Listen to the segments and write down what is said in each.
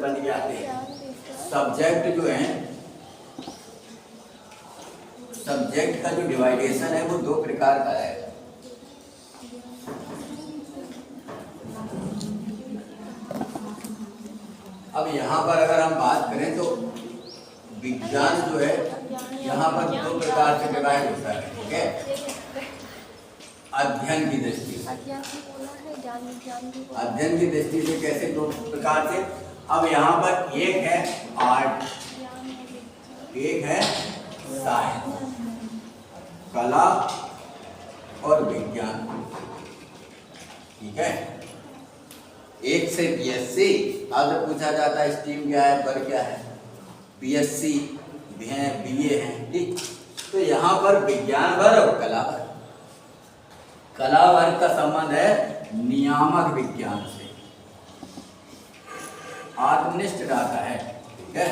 बन जाते हैं। सब्जेक्ट जो है, सब्जेक्ट का जो डिवाइडेशन है वो दो प्रकार का है। अब यहाँ पर अगर हम बात करें तो विज्ञान जो है यहाँ पर दो प्रकार से डिवाइड होता है, ठीक है। अध्ययन की दृष्टि से, अध्ययन की दृष्टि से कैसे दो प्रकार से। अब यहाँ पर एक है आर्ट, एक है साइंस, कला और विज्ञान, ठीक है। एक से बीएससी, अब पूछा जाता है स्ट्रीम क्या है, पर क्या है, बीएससी है, बीए है, ठीक। तो यहाँ पर विज्ञान वर्ग और कला वर्ग, कला वर्ग का संबंध है नियामक विज्ञान से, आत्मनिष्ठ डाटा है, ठीक है।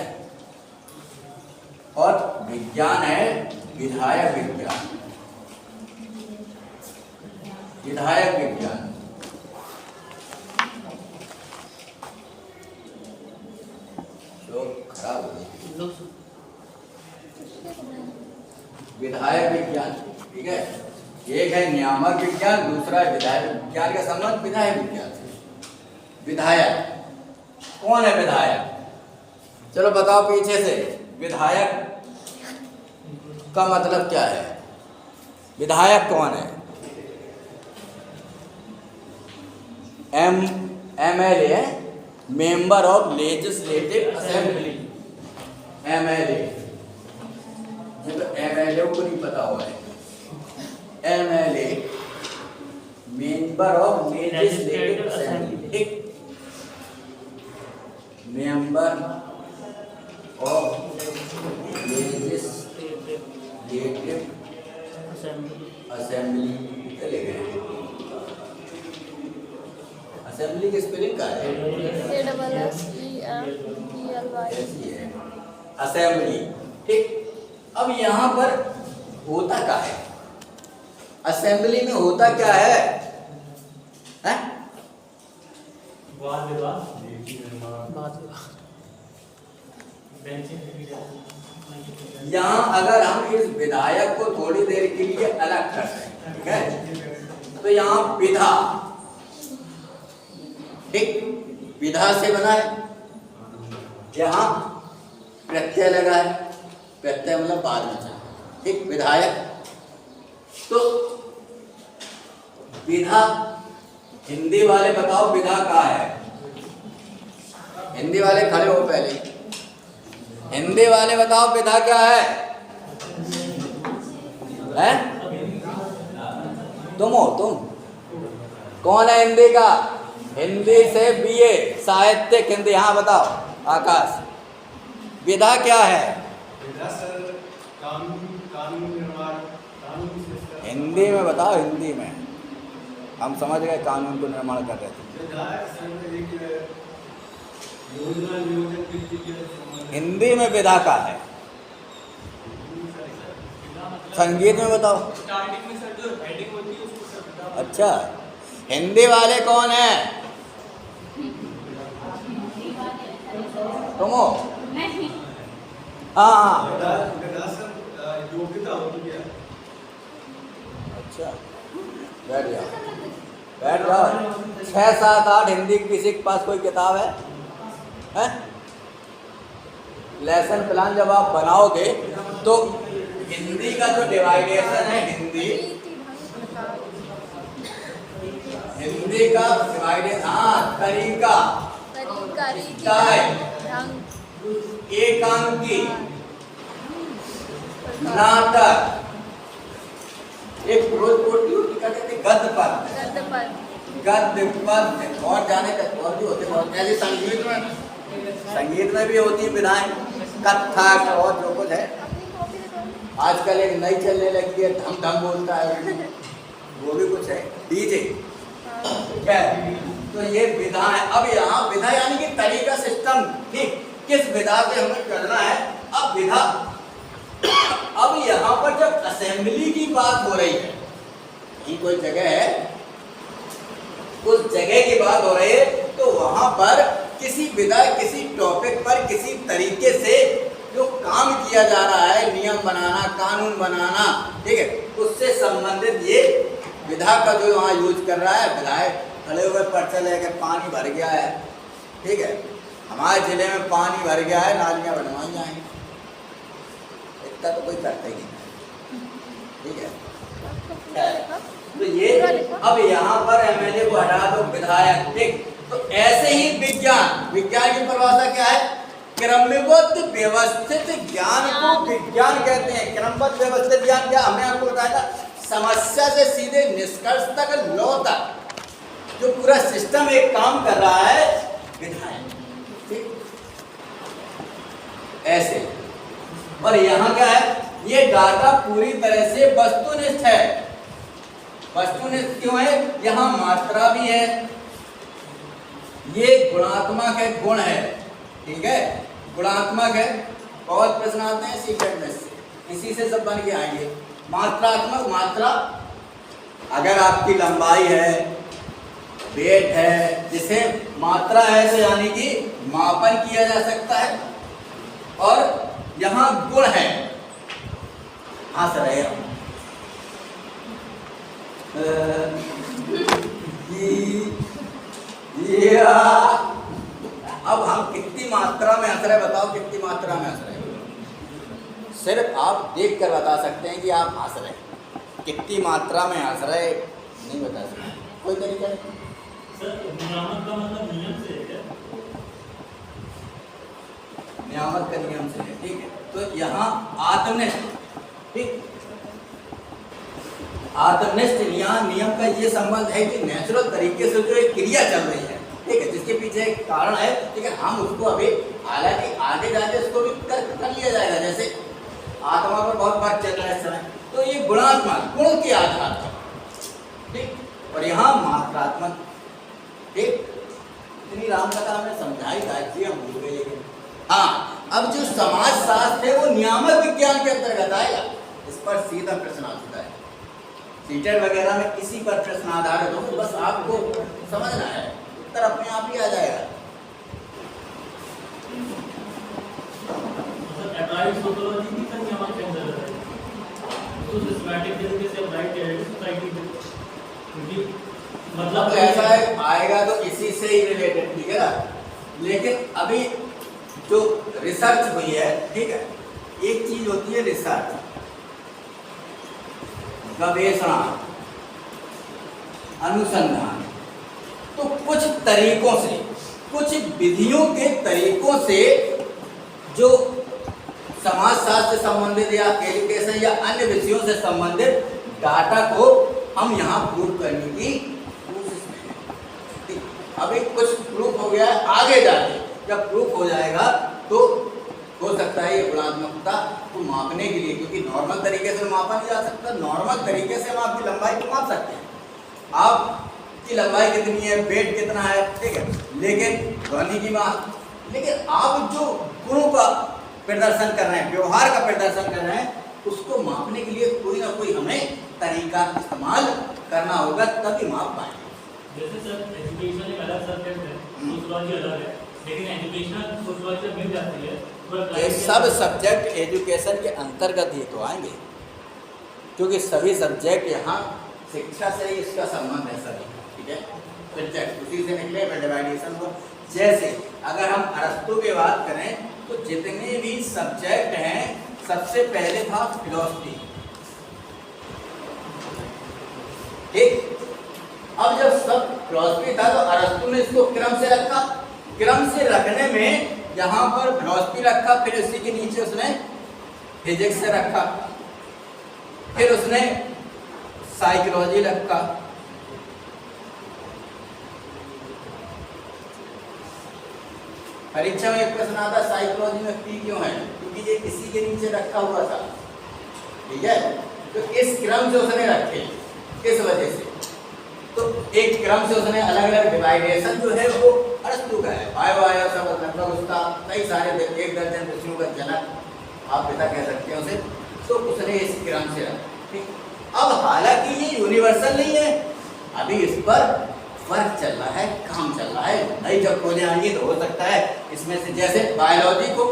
और विज्ञान है विधायक विज्ञान, विधायक विज्ञान। तो खराब हो गई, विधायक विज्ञान, ठीक है। एक है नियामक विज्ञान, दूसरा है विधायक विज्ञान का संबंध विधायक विज्ञान से। विधायक कौन है? विधायक, चलो बताओ पीछे से, विधायक का मतलब क्या है? विधायक कौन है? एमएलए है, member of legislative assembly, MLA. तो एमएलए को नहीं पता हुआ है, MLA member of legislative assembly, ठीक, मेंबर ऑफ लेजिस्लेटिव असेंबली लिखे हैं। असेंबली की स्पेलिंग क्या है? ऐसी है, असेंबली, ठीक। अब यहाँ पर होता क्या है? असेंबली में होता क्या है? यहाँ अगर हम इस विधायक को थोड़ी देर के लिए अलग कर दें, ठीक है, तो यहाँ विधा, ठीक, विधा से बना है, यहाँ प्रत्यय लगा है, प्रत्यय मतलब बाद में चला, ठीक, विधायक। तो विधा, हिंदी वाले बताओ विधा क्या है? हिंदी वाले खड़े हो पहले, हिंदी वाले बताओ विधा क्या है? हैं? तुम हो, तुम कौन है हिंदी का? हिंदी से बीए साहित्यिक हिंदी, हाँ बताओ आकाश, विधा क्या है? हिंदी में बताओ, हिंदी में, हम समझ गए कानून को निर्माण कर रहे थे। हिंदी में विधा का है, संगीत में बताओ। अच्छा, हिंदी वाले कौन है? तुम हो? हाँ, अच्छा, बैठ जाओ, बैठ जाओ। 6, 7, 8 हिंदी की किसी के पास कोई किताब है? लेसन प्लान जब आप बनाओगे तो हिंदी का जो डिवाइडेशन है, हिंदी का डिवाइडेशन, हाँ, तरीका, एकांकी, नाटक, एक गद्य पद, गद्य पद, और जाने तक और भी होते हैं। संगीत में भी होती है विधाएं, कथक और जो कुछ है। आजकल एक नई चलने लगी है, धम धम बोलता है, वो भी कुछ है, डीजे, ठीक है। तो ये विधा है। अब यहाँ विधा यानी कि तरीका, सिस्टम, ठीक, किस विधा से हमें करना है। अब विधा, अब यहाँ पर जब असेंबली की बात हो रही है, ये कोई जगह है, उस जगह की बात हो रही है, तो वहां पर किसी विधा, किसी टॉपिक पर किसी तरीके से जो काम किया जा रहा है, नियम बनाना, कानून बनाना, ठीक है, उससे संबंधित ये विधा का जो यहाँ यूज कर रहा है। विधायक खड़े हुए पर्चा लेकर पानी भर गया है, ठीक है, हमारे जिले में पानी भर गया है, नालियाँ बनवाई जाएंगी, इतना तो कोई करता ही नहीं, ठीक है। तो ये अब यहाँ पर एमएलए को हटा दो, विधायक, ठीक। तो ऐसे ही विज्ञान, विज्ञान की परिभाषा क्या है? क्रमबद्ध व्यवस्थित ज्ञान को विज्ञान कहते हैं। क्रमबद्ध व्यवस्थित ज्ञान क्या? हमने आपको बताया था, समस्या से सीधे निष्कर्ष तक, लौ तक जो पूरा सिस्टम एक काम कर रहा है, विधायक, ठीक, ऐसे। और यहाँ क्या है? ये डाटा पूरी तरह से वस्तुनिष्ठ है। वस्तुनिष्ठ क्यों है? यहाँ मात्रा भी है, ये गुणात्मक है, गुण है, ठीक है, गुणात्मक है। बहुत प्रश्न आते हैं सीक्रेट में से, इसी से सब बन के आएंगे। मात्रात्मक, मात्रा, अगर आपकी लंबाई है, वेट है, जिसे मात्रा है तो यानी कि मापन किया जा सकता है। और यहाँ गुण है, हंस रहे हम, अब हम कितनी मात्रा में हंस रहे, बताओ कितनी मात्रा में हंस रहे? सिर्फ आप देख कर बता सकते हैं कि आप हंस रहे, कितनी मात्रा में हंस रहे नहीं बता सकते। कोई तरीका नहीं सर, नियामक का मतलब नियम से है क्या? नियामक का नियम से है, ठीक है। तो यहाँ आत्मनिष्ठ, ठीक, आत्मनिष्ठ नियम का ये संबंध है कि नेचुरल तरीके से जो एक क्रिया चल रही है, ठीक है, जिसके पीछे एक कारण है, ठीक है, हम उसको अभी, हालांकि आगे जाके उसको भी कर लिया जाएगा। जैसे आत्मा पर बहुत बात चल रहा है इस समय, तो ये गुणात्मक, गुण के आधार पर, ठीक, और यहाँ मात्रात्मक, ठीक। इतनी राम कथा हमने समझाई था, हम भूल गए। लेकिन हाँ, अब जो समाज शास्त्र है वो नियामक विज्ञान के अंतर्गत आएगा। इस पर सीधा प्रश्न आता है, सीटेट वगैरह में किसी पर प्रश्न आधारित हो, तो बस आपको समझना है, उत्तर अपने आप ही आ जाएगा। एप्लाइड सोशियोलॉजी की सर नियामक के अंदर है, तो सिस्टमैटिक तरीके से अप्लाई किया जाए सोसाइटी में, क्योंकि मतलब ऐसा है, आएगा तो इसी से ही रिलेटेड, ठीक है ना। लेकिन अभी जो रिसर्च हुई है, ठीक है, एक चीज होती है रिसर्च, गवेषणा, अनुसंधान, तो कुछ तरीकों से, कुछ विधियों के तरीकों से जो समाजशास्त्र से संबंधित या एजुकेशन या अन्य विषयों से संबंधित डाटा को हम यहाँ प्रूव करने की कोशिश में हैं। अभी कुछ प्रूफ हो गया है, आगे जाके जब प्रूफ हो जाएगा तो हो सकता है ये गुणात्मकता को मापने के लिए, क्योंकि नॉर्मल तरीके से मापा नहीं जा सकता। नॉर्मल तरीके से हम आपकी लंबाई को माप सकते हैं, आपकी लंबाई कितनी है, वेट कितना है, ठीक है, लेकिन ध्वनि की माप, लेकिन आप जो गुणों का प्रदर्शन कर रहे हैं, व्यवहार का प्रदर्शन कर रहे हैं, उसको मापने के लिए कोई ना कोई हमें तरीका इस्तेमाल करना होगा, तभी माप पाएंगे। जैसे सर एजुकेशन एक अलग सब्जेक्ट है, सोशियोलॉजी अलग है, लेकिन एजुकेशनल सोशियोलॉजी मिल जाती है। ये सब सब्जेक्ट एजुकेशन के अंतर्गत ही तो आएंगे, क्योंकि सभी सब्जेक्ट यहाँ शिक्षा से ही इसका संबंध है सभी, ठीक है, सब्जेक्ट उसी से निकले, डिवाइडेशन को। जैसे अगर हम अरस्तु की बात करें तो जितने भी सब्जेक्ट हैं, सबसे पहले था फिलॉसफी, ठीक। अब जब सब फिलॉसफी था तो अरस्तु ने इसको क्रम से रखा, क्रम से रखने में यहाँ पर फिलॉसफी रखा, फिर उसी के नीचे उसने फिजिक्स से रखा, फिर उसने साइकोलॉजी रखा, परीक्षा में एक प्रश्न आता है साइकोलॉजी में पी क्यों है, क्योंकि ये इसी के नीचे रखा हुआ था, ठीक है। तो इस क्रम से उसने रखे, किस वजह से, तो एक क्रम से उसने अलग अलग डिवाइडेशन जो है वो अरस्तु का है, आयो आयो सब मतलब उसका कई सारे एक दर्जन विषयों का जनक आप पिता कह सकते हैं उसे, तो उसने इस क्रम से रखा, ठीक। अब हालांकि ये यूनिवर्सल नहीं है, अभी इस पर वर्क चल रहा है, काम चल रहा है। नई जब खोलें आएंगी तो हो सकता है इसमें से जैसे बायोलॉजी को